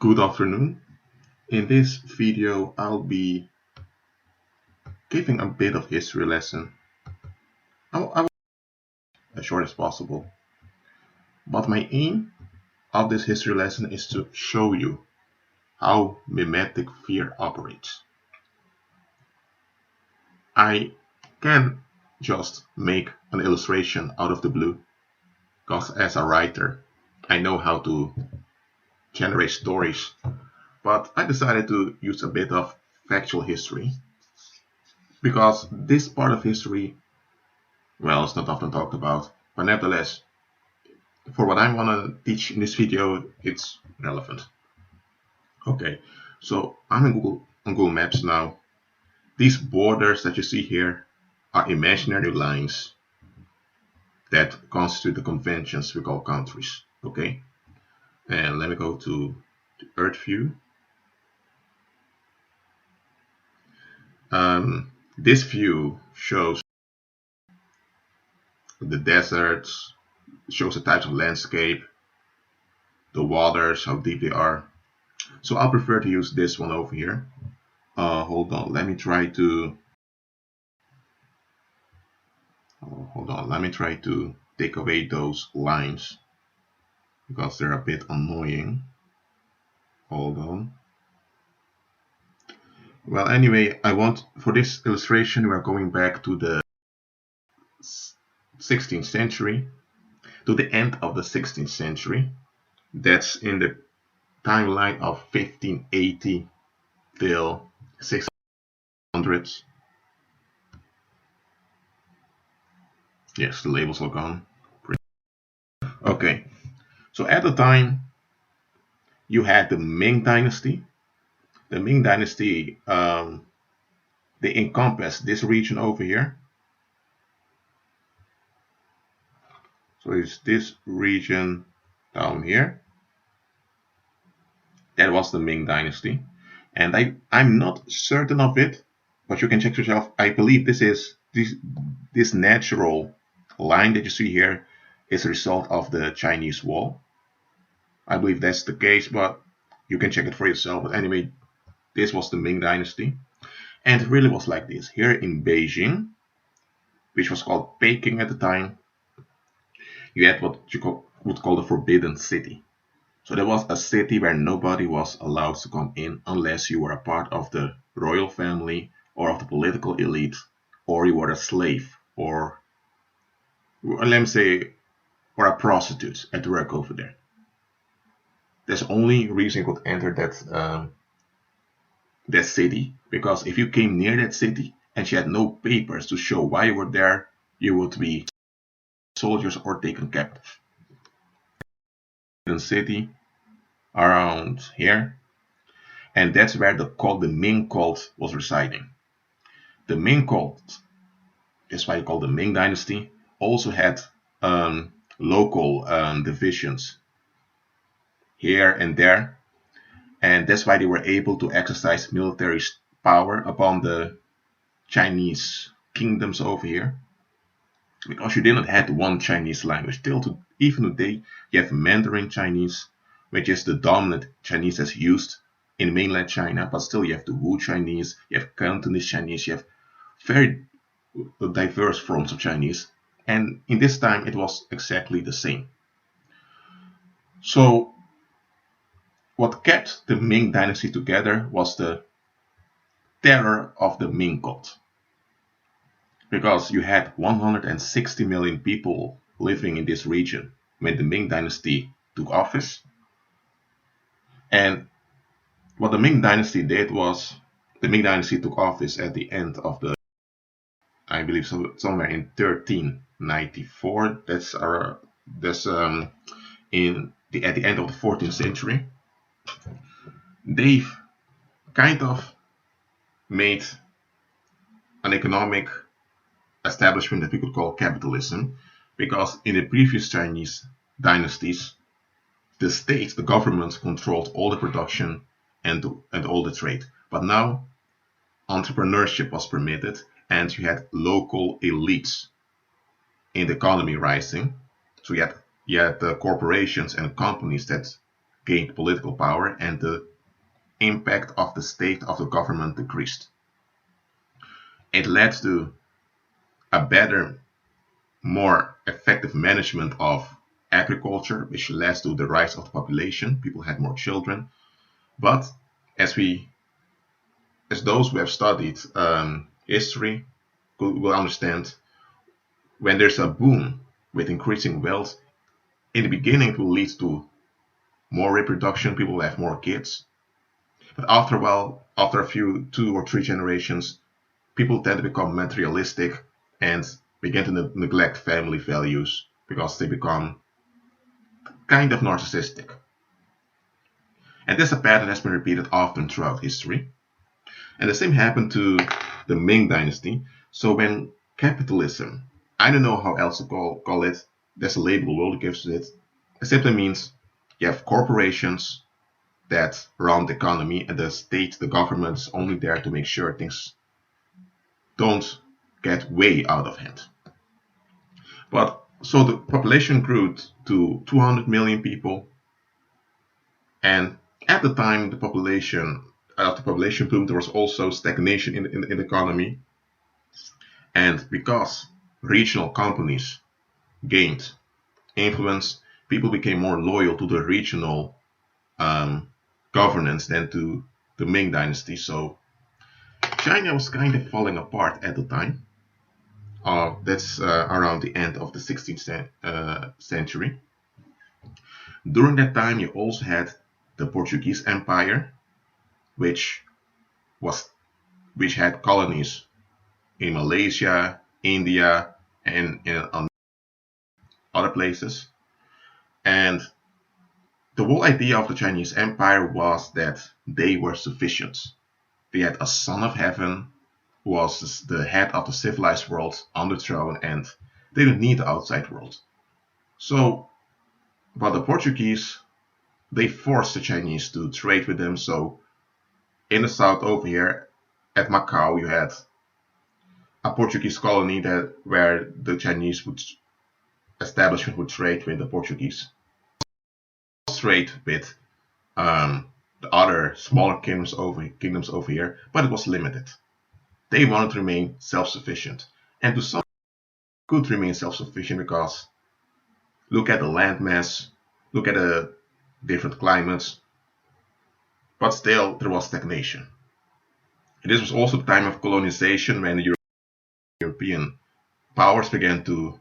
Good afternoon. In this video, I'll be giving a bit of history lesson. I will as short as possible. But my aim of this history lesson is to show you how mimetic fear operates. I can just make an illustration out of the blue, because as a writer, I know how to generate stories. But I decided to use a bit of factual history, because this part of history, well, it's not often talked about, but nevertheless, for what I'm gonna teach in this video, it's relevant. Okay, so I'm in Google Maps now. These borders that you see here are imaginary lines that constitute the conventions we call countries. Okay, and let me go to the Earth view. This view shows the deserts, shows the types of landscape, the waters, how deep they are. So I'll prefer to use this one over here. Hold on, let me try to take away those lines because they're a bit annoying. Hold on. Well, anyway, for this illustration, we're going back to the 16th century, to the end of the 16th century. That's in the timeline of 1580 till 600s. Yes, the labels are gone. Okay, so at the time, you had the Ming Dynasty. The Ming Dynasty, they encompass this region over here. So it's this region down here. That was the Ming Dynasty. And I'm not certain of it, but you can check yourself. I believe this natural line that you see here is a result of the Chinese Wall. I believe that's the case, but you can check it for yourself. But anyway, this was the Ming Dynasty. And it really was like this. Here in Beijing, which was called Peking at the time, you had what you would call the Forbidden City. So there was a city where nobody was allowed to come in unless you were a part of the royal family or of the political elite, or you were a slave, or let me say, or a prostitute at work over there. That's the only reason you could enter that city, because if you came near that city and you had no papers to show why you were there, you would be soldiers or taken captive. City around here, and that's where the Ming cult was residing. The Ming cult, that's why you call the Ming Dynasty, also had local divisions here and there, and that's why they were able to exercise military power upon the Chinese kingdoms over here, because you didn't have one Chinese language. Even today, you have Mandarin Chinese, which is the dominant Chinese that's used in mainland China, but still you have the Wu Chinese, you have Cantonese Chinese, you have very diverse forms of Chinese, and in this time it was exactly the same. So what kept the Ming Dynasty together was the terror of the Ming cult, because you had 160 million people living in this region when the Ming Dynasty took office. And what the Ming Dynasty did was, the Ming Dynasty took office at the end of I believe somewhere in 1394. That's at the end of the 14th century. They've kind of made an economic establishment that we could call capitalism, because in the previous Chinese dynasties, the state, the government, controlled all the production and all the trade. But now entrepreneurship was permitted, and you had local elites in the economy rising. So you had the corporations and companies that gained political power and the impact of the state of the government decreased. It led to a better, more effective management of agriculture, which led to the rise of the population. People had more children. But as those who have studied history will understand, when there's a boom with increasing wealth, in the beginning it will lead to more reproduction, people will have more kids. But after a while, after a few 2 or 3 generations, people tend to become materialistic and begin to neglect family values because they become kind of narcissistic. And this pattern has been repeated often throughout history. And the same happened to the Ming Dynasty. So when capitalism, I don't know how else to call it, there's a label the world gives it. It simply means you have corporations that run the economy, and the state, the government, is only there to make sure things don't get way out of hand. But so the population grew to 200 million people, and at the time the population boom, there was also stagnation in the economy, and because regional companies gained influence, people became more loyal to the regional governance than to the Ming Dynasty. So China was kind of falling apart at the time. That's around the end of the 16th century. During that time, you also had the Portuguese Empire, which had colonies in Malaysia, India, and in other places. And the whole idea of the Chinese Empire was that they were sufficient. They had a son of heaven who was the head of the civilized world on the throne, and they didn't need the outside world. So, but the Portuguese, they forced the Chinese to trade with them. So in the south over here at Macau, you had a Portuguese colony where the Chinese establishment would trade with the Portuguese. Trade with the other smaller kingdoms over here, but it was limited. They wanted to remain self-sufficient, and to some could remain self-sufficient because look at the landmass, look at the different climates, but still there was stagnation. And this was also the time of colonization, when the European powers began to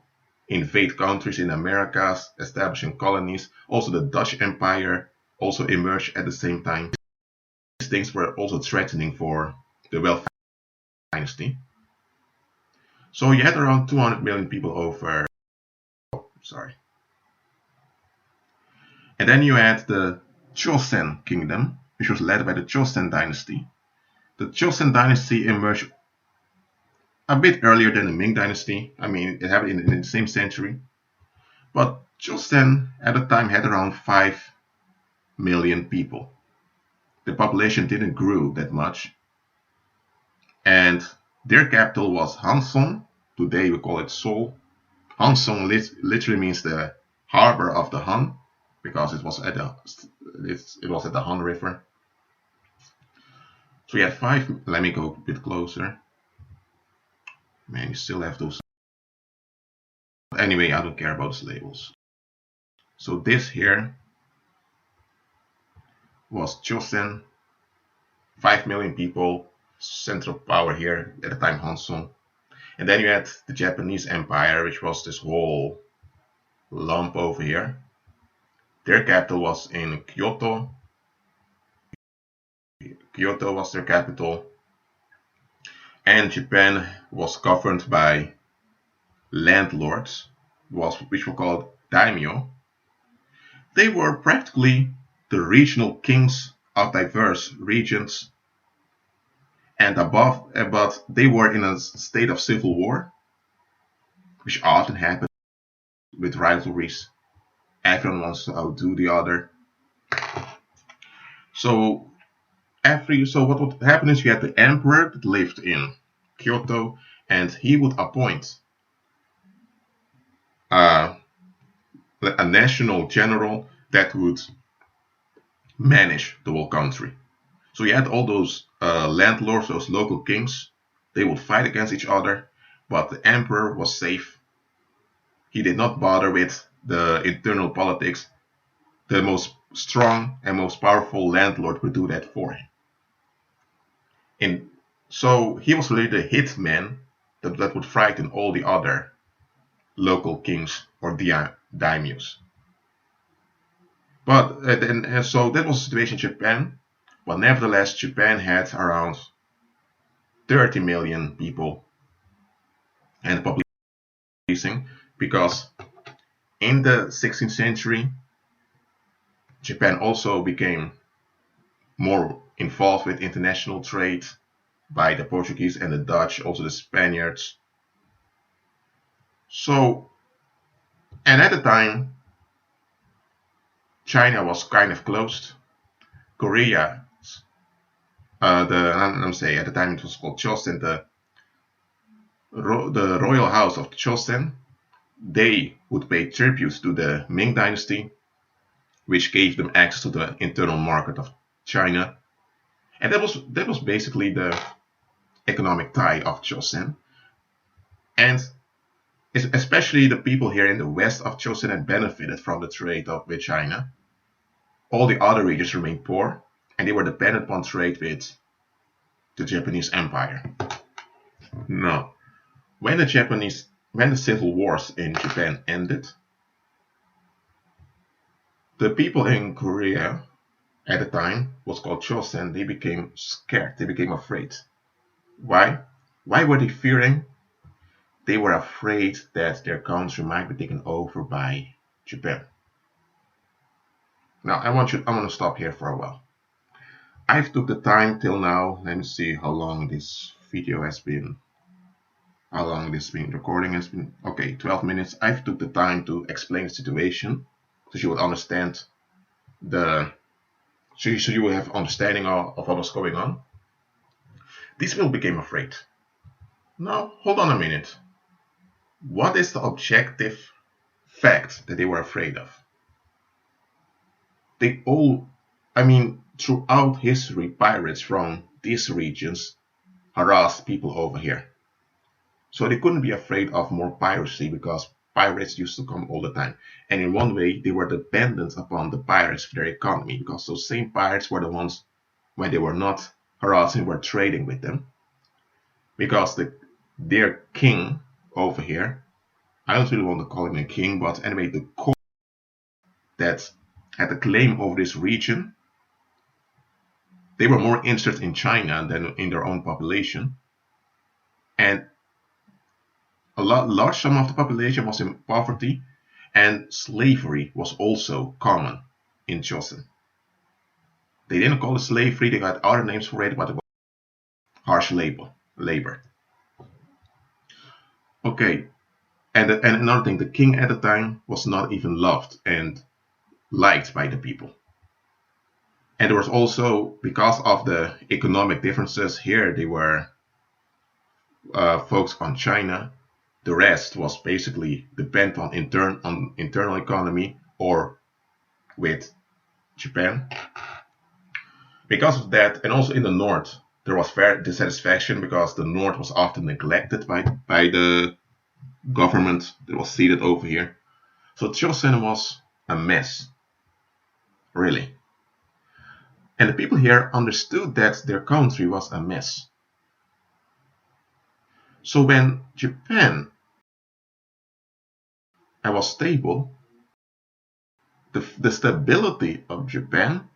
invade countries in Americas, establishing colonies. Also the Dutch Empire also emerged at the same time. These things were also threatening for the wealthy dynasty. So you had around 200 million people over. And then you had the Joseon Kingdom, which was led by the Joseon Dynasty. The Joseon Dynasty emerged a bit earlier than the Ming Dynasty. I mean, it happened in the same century. But Joseon at the time had around 5 million people. The population didn't grow that much. And their capital was Hanson. Today we call it Seoul. Hanson literally means the harbor of the Han, because it was at the Han River. So we had 5. Let me go a bit closer. Man, you still have those. Anyway, I don't care about those labels. So this here was Joseon, 5 million people, central power here at the time, Hanson. And then you had the Japanese Empire, which was this whole lump over here. Their capital was in Kyoto. Kyoto was their capital. And Japan was governed by landlords, which were called daimyo. They were practically the regional kings of diverse regions, and but they were in a state of civil war, which often happened with rivalries. Everyone wants to outdo the other. So what would happen is you had the emperor that lived in Kyoto, and he would appoint a national general that would manage the whole country. So you had all those landlords, those local kings. They would fight against each other, but the emperor was safe. He did not bother with the internal politics. The most strong and most powerful landlord would do that for him. And so he was really the hitman that would frighten all the other local kings or daimyos. But and so that was the situation in Japan. But nevertheless, Japan had around 30 million people and population, because in the 16th century, Japan also became more involved with international trade by the Portuguese and the Dutch, also the Spaniards. So, and at the time, China was kind of closed. Korea, I'm saying at the time it was called Chosen, the royal house of Chosen, they would pay tribute to the Ming dynasty, which gave them access to the internal market of China. And that was basically the economic tie of Chosen. And especially the people here in the west of Chosen had benefited from the trade with China. All the other regions remained poor, and they were dependent upon trade with the Japanese Empire. Now, when the civil wars in Japan ended, the people in Korea at the time was called Chosen. They became scared. They became afraid. Why? Why were they fearing? They were afraid that their country might be taken over by Japan. Now, I want to stop here for a while. I've took the time till now. Let me see how long this video has been. How long this recording has been. Okay, 12 minutes. I've took the time to explain the situation so you would understand so you will have understanding of what was going on. These people became afraid. Now, hold on a minute. What is the objective fact that they were afraid of? Throughout history, pirates from these regions harassed people over here. So they couldn't be afraid of more piracy because pirates used to come all the time. And in one way, they were dependent upon the pirates for their economy, because those same pirates were the ones, when they were not harassing, were trading with them. Because their king over here, I don't really want to call him a king, but anyway, the court that had a claim over this region, they were more interested in China than in their own population. And large sum of the population was in poverty, and slavery was also common in Chosen. They didn't call it slavery, they got other names for it, but it was harsh labor. Okay, and another thing, the king at the time was not even loved and liked by the people. And there was also, because of the economic differences here, they were focused on China. The rest was basically dependent on internal economy or with Japan. Because of that, and also in the north, there was fair dissatisfaction because the north was often neglected by the government that was seated over here. So Chosen was a mess, really. And the people here understood that their country was a mess. So when Japan was stable, the stability of Japan,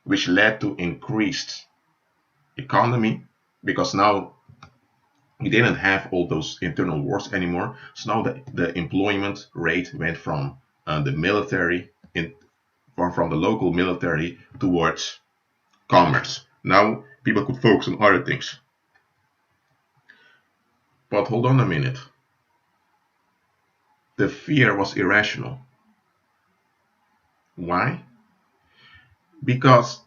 which led to increased economy, because now we didn't have all those internal wars anymore. So now the employment rate went from the military from the local military towards commerce. Now people could focus on other things. But hold on a minute. The fear was irrational. Why? Because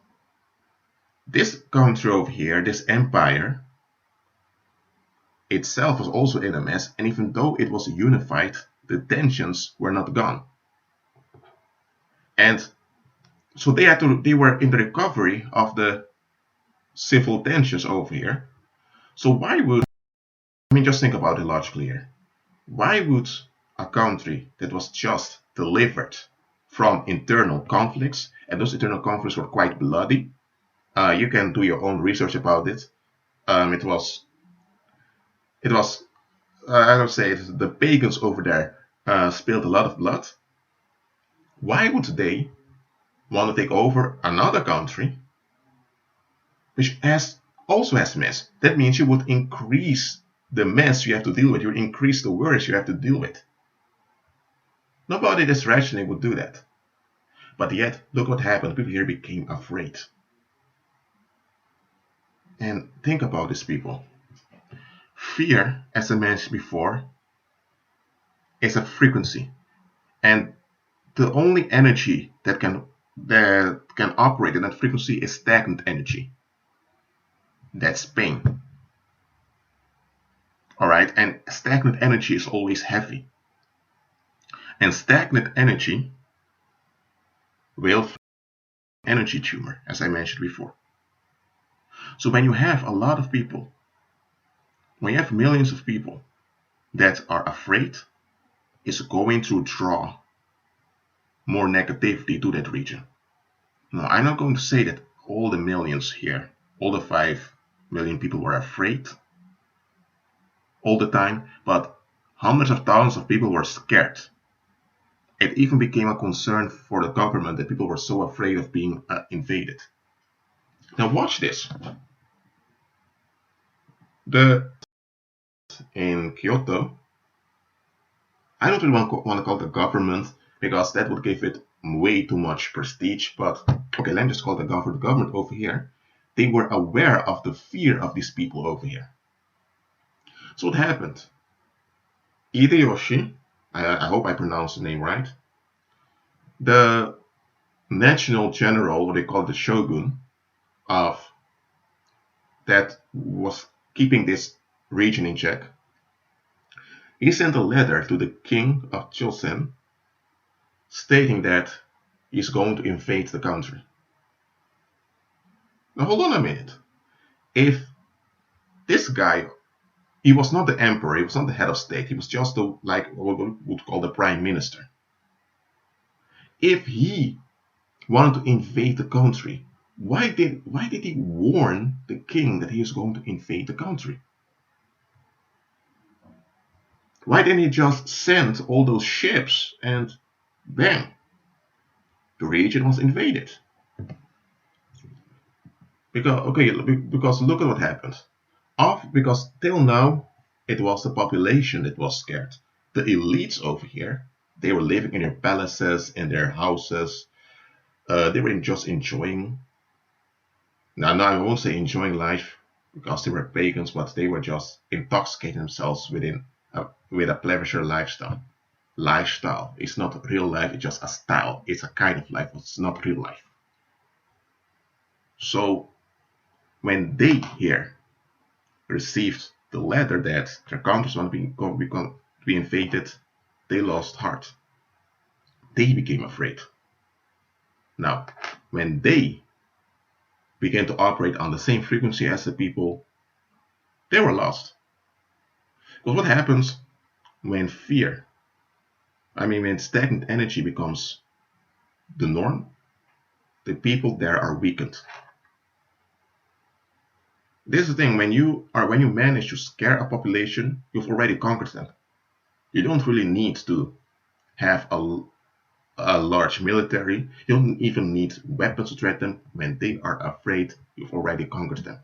this country over here, this empire itself was also in a mess, and even though it was unified, the tensions were not gone. And So they were in the recovery of the civil tensions over here. So just think about it logically here. Why would a country that was just delivered from internal conflicts, and those internal conflicts were quite bloody, you can do your own research about it. It was I would say the pagans over there spilled a lot of blood. Why would they want to take over another country which also has mess? That means you would increase the mess you have to deal with. You would increase the worries you have to deal with. Nobody that's rational would do that. But yet, look what happened. People here became afraid. And think about these people. Fear, as I mentioned before, is a frequency. And the only energy that can operate in that frequency is stagnant energy. That's pain. Alright, and stagnant energy is always heavy. And stagnant energy will energy tumor, as I mentioned before. So when you have a lot of people, when you have millions of people that are afraid, it's going to draw more negativity to that region. Now, I'm not going to say that all the millions here, all the 5 million people were afraid all the time, but hundreds of thousands of people were scared. It even became a concern for the government that people were so afraid of being invaded. Now watch this. In Kyoto, I don't really want to call it the government because that would give it way too much prestige, but okay, let me just call it the government. The government over here, they were aware of the fear of these people over here. So what happened? Hideyoshi, I hope I pronounced the name right, the national general, what they call the shogun, of that was keeping this region in check, he sent a letter to the king of Chosen stating that he's going to invade the country. Now hold on a minute. If this guy, he was not the emperor, he was not the head of state, he was just like what we would call the prime minister. If he wanted to invade the country, why did he warn the king that he was going to invade the country? Why didn't he just send all those ships and bam, the region was invaded? Because look at what happened. Because till now it was the population that was scared. The elites over here, they were living in their palaces, in their houses. They were just enjoying. Now I won't say enjoying life because they were pagans, but they were just intoxicating themselves with a pleasure lifestyle. Lifestyle. It's not real life, it's just a style. It's a kind of life, but it's not real life. So when they here received the letter that their countries want to be invaded, they lost heart. They became afraid. Now, when they began to operate on the same frequency as the people, they were lost. Because what happens when when stagnant energy becomes the norm, the people there are weakened. This is the thing, when you manage to scare a population, you've already conquered them. You don't really need to have a large military. You don't even need weapons to threaten them. When they are afraid, you've already conquered them.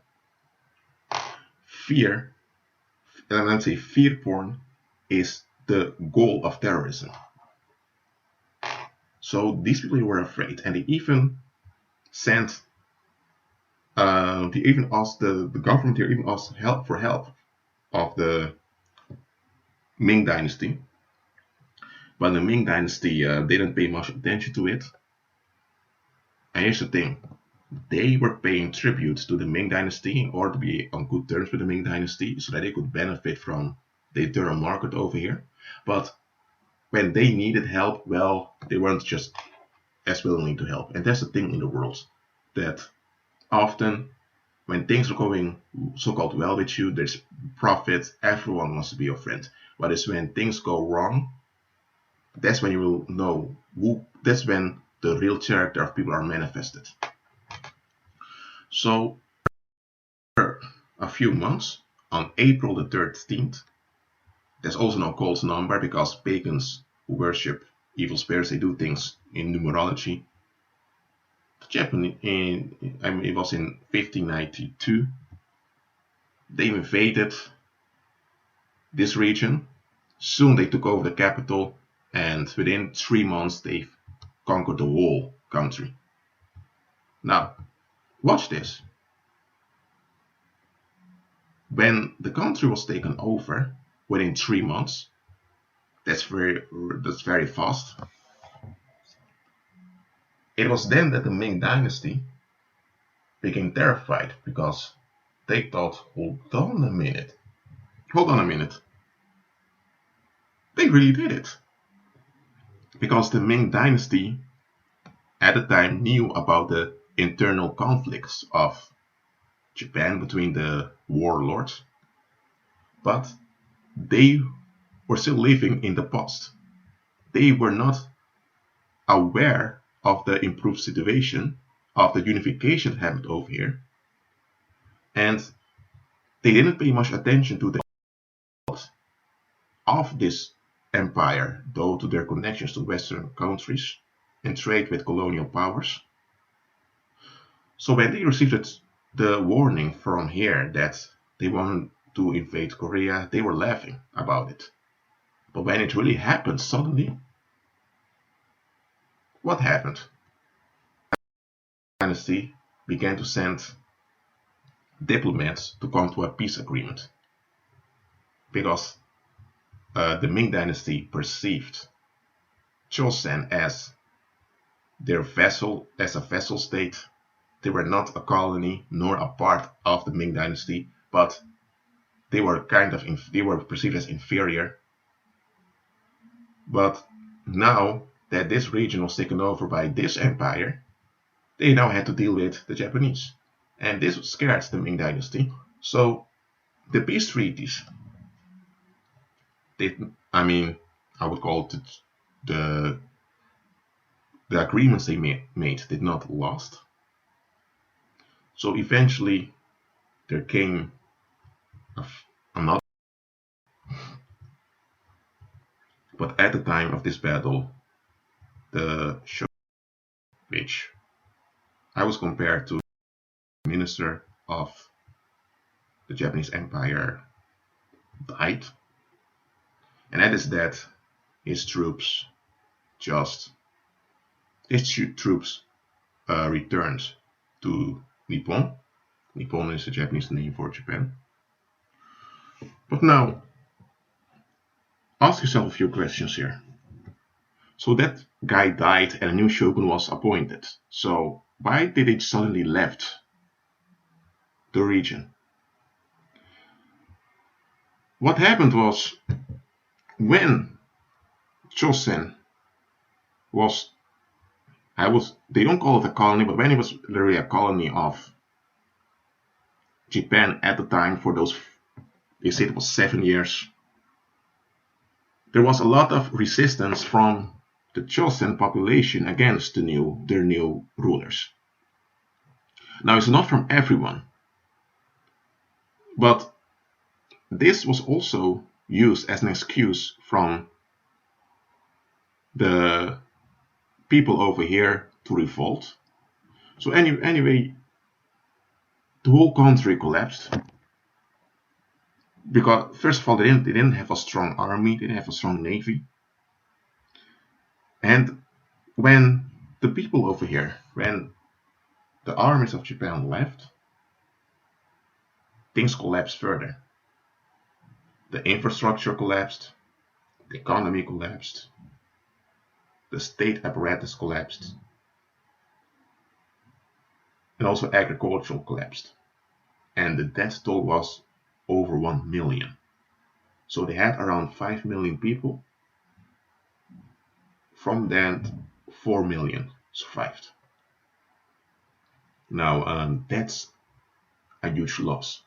Fear, and let's say fear porn, is the goal of terrorism. So these people were afraid, and they even sent they even asked the government here even asked help of the Ming Dynasty. But the Ming Dynasty didn't pay much attention to it. And here's the thing. They were paying tribute to the Ming Dynasty in order to be on good terms with the Ming Dynasty so that they could benefit from the internal market over here. But when they needed help, well, they weren't just as willing to help. And that's the thing in the world, that often when things are going so-called well with you, there's profit, everyone wants to be your friend. But it's when things go wrong, that's when you will know that's when the real character of people are manifested. So a few months, on April the 13th, that's also now called number because pagans who worship evil spirits, they do things in numerology. The Japanese, it was in 1592, they invaded this region. Soon they took over the capital, and within 3 months they conquered the whole country. Now, watch this. When the country was taken over within 3 months, that's very fast. It was then that the Ming Dynasty became terrified because they thought, hold on a minute. They really did it. Because the Ming Dynasty at the time knew about the internal conflicts of Japan between the warlords, but they were still living in the past. They were not aware of the improved situation, of the unification that happened over here, and they didn't pay much attention to the of this empire, though to their connections to Western countries and trade with colonial powers. So when they received the warning from here that they wanted to invade Korea, they were laughing about it. But when it really happened suddenly, what happened? The dynasty began to send diplomats to come to a peace agreement because the Ming Dynasty perceived Chosen as their vessel, as a vassal state. They were not a colony nor a part of the Ming Dynasty, but they were they were perceived as inferior. But now that this region was taken over by this empire, they now had to deal with the Japanese, and this scared the Ming Dynasty. So the peace treaties, I would call it the agreements they made did not last. So eventually there came another. But at the time of this battle, the shogun, which I was compared to the minister of the Japanese Empire, died. And at his death, his troops returned to Nippon. Nippon is the Japanese name for Japan. But now, ask yourself a few questions here. So that guy died and a new shogun was appointed. So why did it suddenly left the region? What happened was, when Chosen was, they don't call it a colony, but when it was literally a colony of Japan at the time, for those, they said it was 7 years, there was a lot of resistance from the Chosen population against their new rulers. Now, it's not from everyone, but this was also used as an excuse from the people over here to revolt. So anyway, the whole country collapsed because, first of all, they didn't have a strong army, they didn't have a strong navy, and when the people over here, when the armies of Japan left, things collapsed further. The infrastructure collapsed, the economy collapsed, the state apparatus collapsed, and also agriculture collapsed. And the death toll was over 1 million. So they had around 5 million people. From that, 4 million survived. Now, that's a huge loss.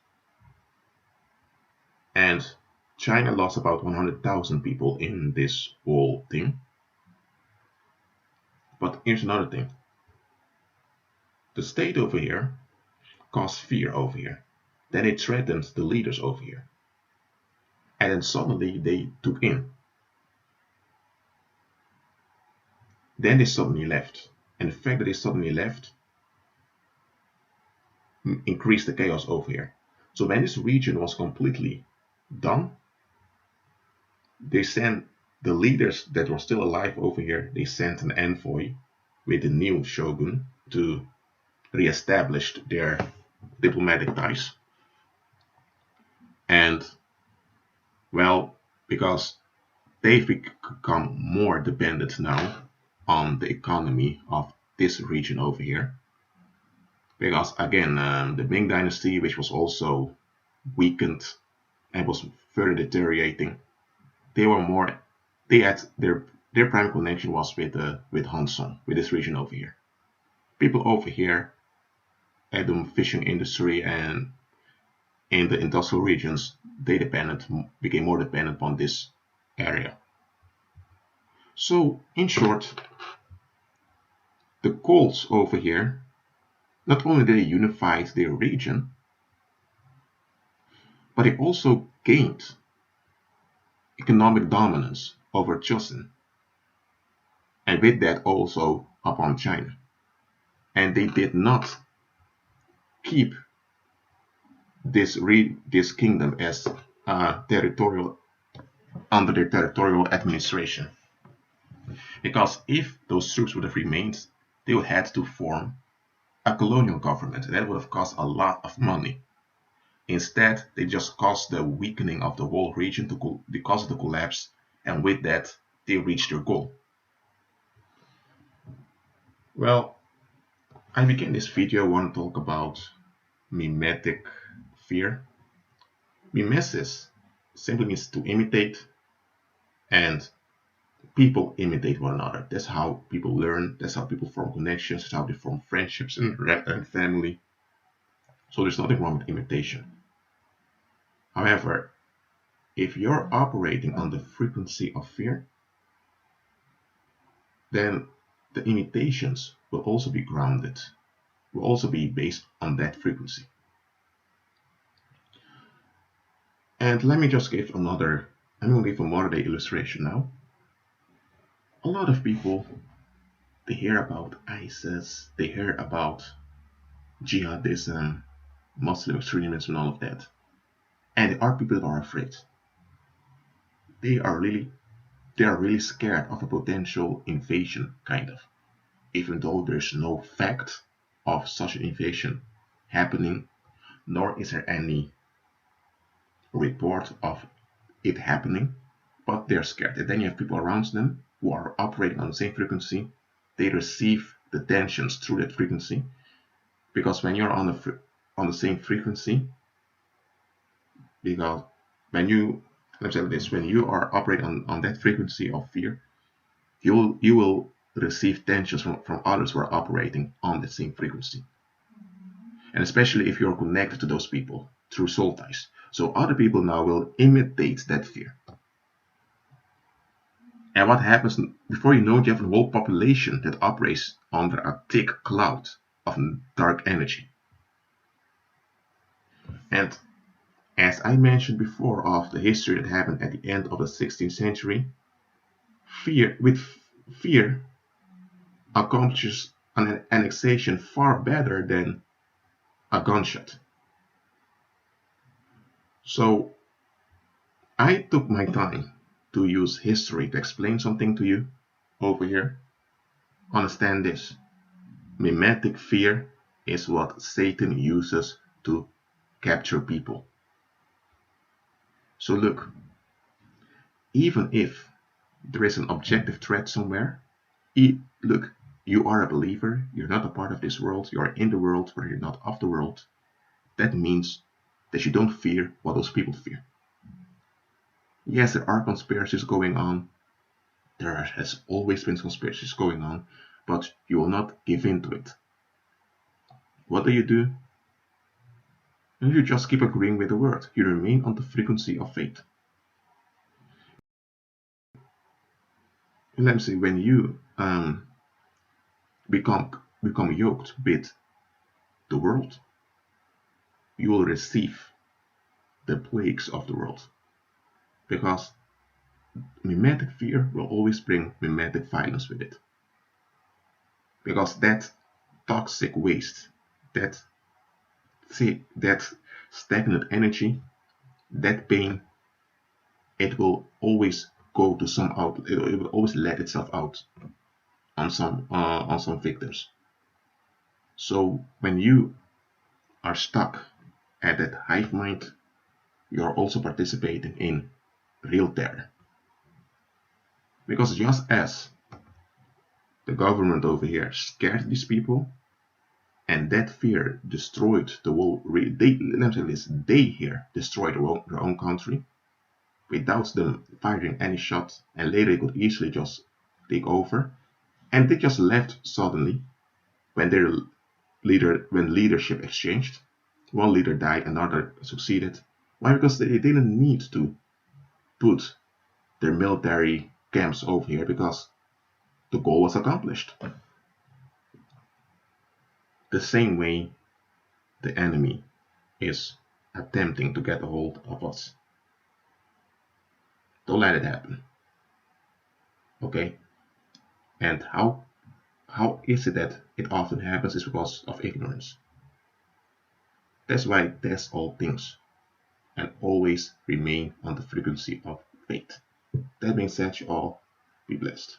And China lost about 100,000 people in this whole thing. But here's another thing. The state over here caused fear over here. Then it threatened the leaders over here. And then suddenly they took in. Then they suddenly left. And the fact that they suddenly left increased the chaos over here. So when this region was completely done, they sent the leaders that were still alive over here, they sent an envoy with the new shogun to re-establish their diplomatic ties. And, well, because they've become more dependent now on the economy of this region over here. Because, again, the Ming Dynasty, which was also weakened and was further deteriorating, they had their prime connection was with Hong Kong, with this region over here. People over here at the fishing industry and in the industrial regions, they became more dependent on this area. So, in short, the Colts over here, not only did they unify their region, but they also gained economic dominance over Joseon, and with that also upon China. And they did not keep this kingdom as territorial under their territorial administration. Because if those troops would have remained, they would have had to form a colonial government, and that would have cost a lot of money. Instead, they just caused the weakening of the whole region they caused the collapse, and with that, they reached their goal. Well, I began this video, I want to talk about mimetic fear. Mimesis simply means to imitate, and people imitate one another. That's how people learn, that's how people form connections, that's how they form friendships and family. So there's nothing wrong with imitation. However, if you're operating on the frequency of fear, then the imitations will also be grounded, will also be based on that frequency. And let me just give I'm going to give a modern day illustration now. A lot of people, they hear about ISIS, they hear about jihadism, Muslim extremism, and all of that. And there are people that are afraid. They are really scared of a potential invasion, kind of. Even though there's no fact of such an invasion happening, nor is there any report of it happening, but they're scared. And then you have people around them who are operating on the same frequency. They receive the tensions through that frequency, because when you're on the same frequency, because when you are operating on that frequency of fear, you will receive tensions from others who are operating on the same frequency. And especially if you're connected to those people through soul ties. So other people now will imitate that fear. And what happens, before you know it, you have a whole population that operates under a thick cloud of dark energy. And as I mentioned before of the history that happened at the end of the 16th century, fear accomplishes an annexation far better than a gunshot. So I took my time to use history to explain something to you over here. Understand this. Mimetic fear is what Satan uses to capture people. So look, even if there is an objective threat somewhere, look, you are a believer, you're not a part of this world, you are in the world, but you're not of the world. That means that you don't fear what those people fear. Yes, there are conspiracies going on. There has always been conspiracies going on, but you will not give in to it. What do? You just keep agreeing with the word. You remain on the frequency of faith. And let me say, when you become yoked with the world, you will receive the plagues of the world. Because mimetic fear will always bring mimetic violence with it. Because that toxic waste, that stagnant energy, that pain, it will always go to some out. It will always let itself out on some victims. So when you are stuck at that hive mind, you are also participating in real terror. Because just as the government over here scared these people, and that fear destroyed the whole. They here destroyed their own country without them firing any shot, and later they could easily just take over. And they just left suddenly when when leadership exchanged. One leader died, another succeeded. Why? Because they didn't need to put their military camps over here because the goal was accomplished. The same way the enemy is attempting to get a hold of us. Don't let it happen. Okay? And how is it that it often happens is because of ignorance. That's why test all things and always remain on the frequency of faith. That being said, you all be blessed.